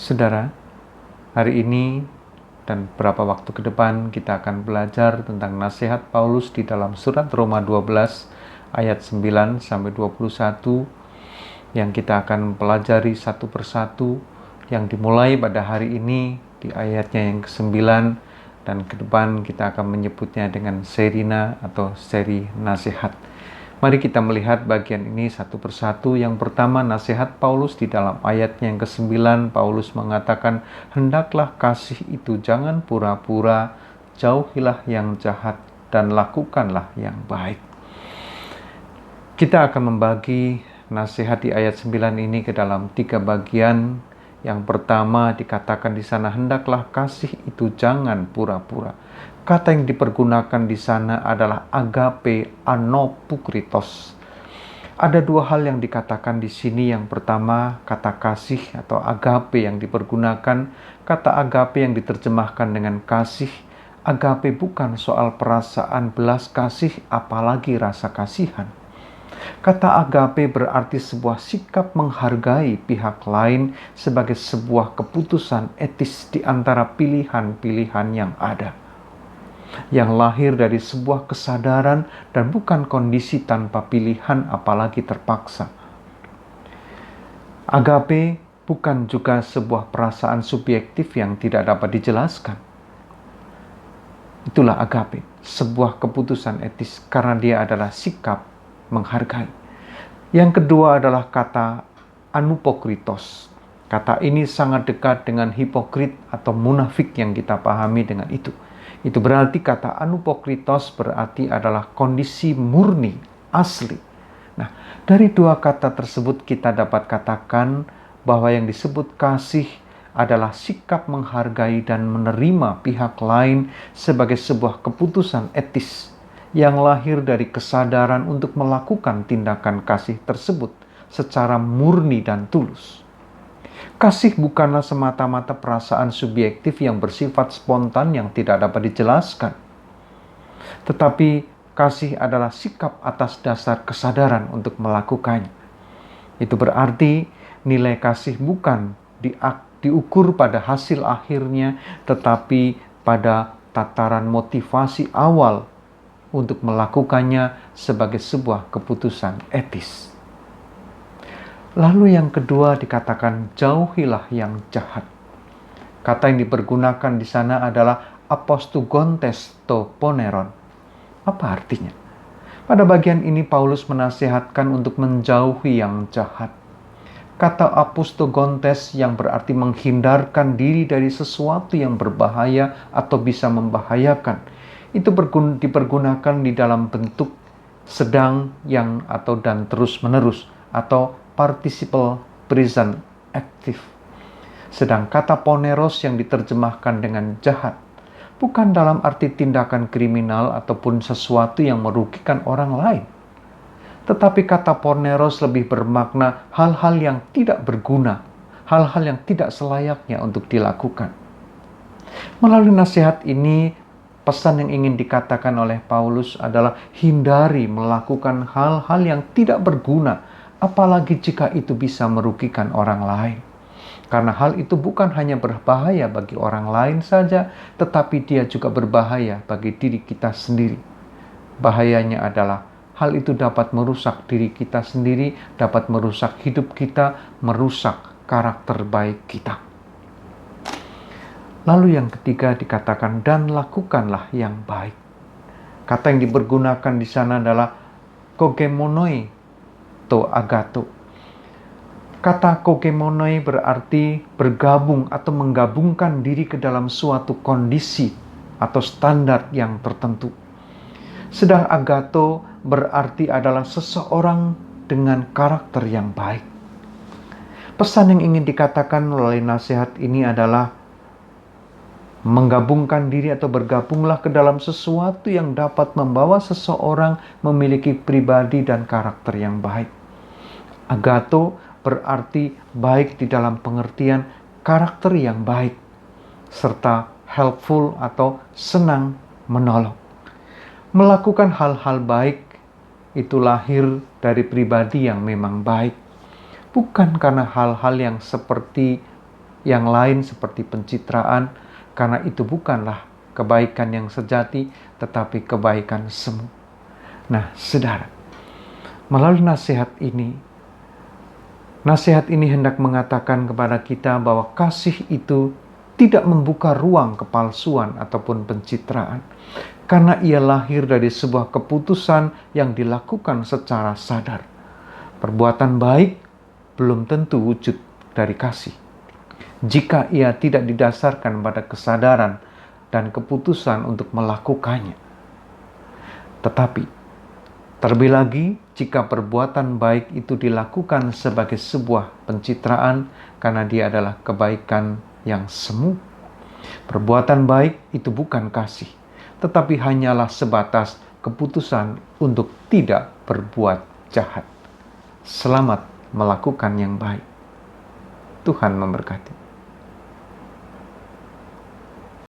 Saudara, hari ini dan beberapa waktu ke depan kita akan belajar tentang nasihat Paulus di dalam surat Roma 12 ayat 9 sampai 21 yang kita akan pelajari satu persatu, yang dimulai pada hari ini di ayatnya yang ke-9 dan ke depan kita akan menyebutnya dengan serina atau seri nasihat. Mari kita melihat bagian ini satu persatu. Yang pertama, nasihat Paulus di dalam ayatnya yang ke-9. Paulus mengatakan, hendaklah kasih itu jangan pura-pura, jauhilah yang jahat dan lakukanlah yang baik. Kita akan membagi nasihat di ayat 9 ini ke dalam 3 bagian. Yang pertama dikatakan di sana, hendaklah kasih itu jangan pura-pura. Kata yang dipergunakan di sana adalah agape anopukritos. Ada 2 hal yang dikatakan di sini. Yang pertama, kata kasih atau agape yang dipergunakan. Kata agape yang diterjemahkan dengan kasih. Agape bukan soal perasaan belas kasih, apalagi rasa kasihan. Kata agape berarti sebuah sikap menghargai pihak lain sebagai sebuah keputusan etis di antara pilihan-pilihan yang ada, yang lahir dari sebuah kesadaran dan bukan kondisi tanpa pilihan apalagi terpaksa. Agape bukan juga sebuah perasaan subjektif yang tidak dapat dijelaskan. Itulah agape, sebuah keputusan etis karena dia adalah sikap menghargai. Yang kedua adalah kata anupokritos. Kata ini sangat dekat dengan hipokrit atau munafik yang kita pahami dengan itu. Itu berarti kata anupokritos berarti adalah kondisi murni, asli. Nah, dari 2 kata tersebut kita dapat katakan bahwa yang disebut kasih adalah sikap menghargai dan menerima pihak lain sebagai sebuah keputusan etis yang lahir dari kesadaran untuk melakukan tindakan kasih tersebut secara murni dan tulus. Kasih bukanlah semata-mata perasaan subjektif yang bersifat spontan yang tidak dapat dijelaskan. Tetapi kasih adalah sikap atas dasar kesadaran untuk melakukannya. Itu berarti nilai kasih bukan diukur pada hasil akhirnya, tetapi pada tataran motivasi awal untuk melakukannya sebagai sebuah keputusan etis. Lalu yang kedua dikatakan jauhilah yang jahat. Kata yang dipergunakan di sana adalah apostugontes to poneron. Apa artinya? Pada bagian ini Paulus menasihatkan untuk menjauhi yang jahat. Kata apostogontes yang berarti menghindarkan diri dari sesuatu yang berbahaya atau bisa membahayakan. Itu dipergunakan di dalam bentuk sedang, yang, atau dan terus-menerus, atau participle present active. Sedang kata poneros yang diterjemahkan dengan jahat bukan dalam arti tindakan kriminal ataupun sesuatu yang merugikan orang lain. Tetapi kata poneros lebih bermakna hal-hal yang tidak berguna, hal-hal yang tidak selayaknya untuk dilakukan. Melalui nasihat ini, pesan yang ingin dikatakan oleh Paulus adalah hindari melakukan hal-hal yang tidak berguna, apalagi jika itu bisa merugikan orang lain. Karena hal itu bukan hanya berbahaya bagi orang lain saja, tetapi dia juga berbahaya bagi diri kita sendiri. Bahayanya adalah hal itu dapat merusak diri kita sendiri, dapat merusak hidup kita, merusak karakter baik kita. Lalu yang ketiga dikatakan, dan lakukanlah yang baik. Kata yang dipergunakan di sana adalah kogemonoi to agato. Kata kogemonoi berarti bergabung atau menggabungkan diri ke dalam suatu kondisi atau standar yang tertentu. Sedang agato berarti adalah seseorang dengan karakter yang baik. Pesan yang ingin dikatakan melalui nasihat ini adalah menggabungkan diri atau bergabunglah ke dalam sesuatu yang dapat membawa seseorang memiliki pribadi dan karakter yang baik. Agato berarti baik di dalam pengertian karakter yang baik, serta helpful atau senang menolong. Melakukan hal-hal baik itu lahir dari pribadi yang memang baik, bukan karena hal-hal yang seperti yang lain seperti pencitraan, karena itu bukanlah kebaikan yang sejati, tetapi kebaikan semu. Nah, saudara, melalui nasihat ini hendak mengatakan kepada kita bahwa kasih itu tidak membuka ruang kepalsuan ataupun pencitraan, karena ia lahir dari sebuah keputusan yang dilakukan secara sadar. Perbuatan baik belum tentu wujud dari kasih jika ia tidak didasarkan pada kesadaran dan keputusan untuk melakukannya. Tetapi, terlebih lagi jika perbuatan baik itu dilakukan sebagai sebuah pencitraan karena dia adalah kebaikan yang semu. Perbuatan baik itu bukan kasih, tetapi hanyalah sebatas keputusan untuk tidak berbuat jahat. Selamat melakukan yang baik. Tuhan memberkati.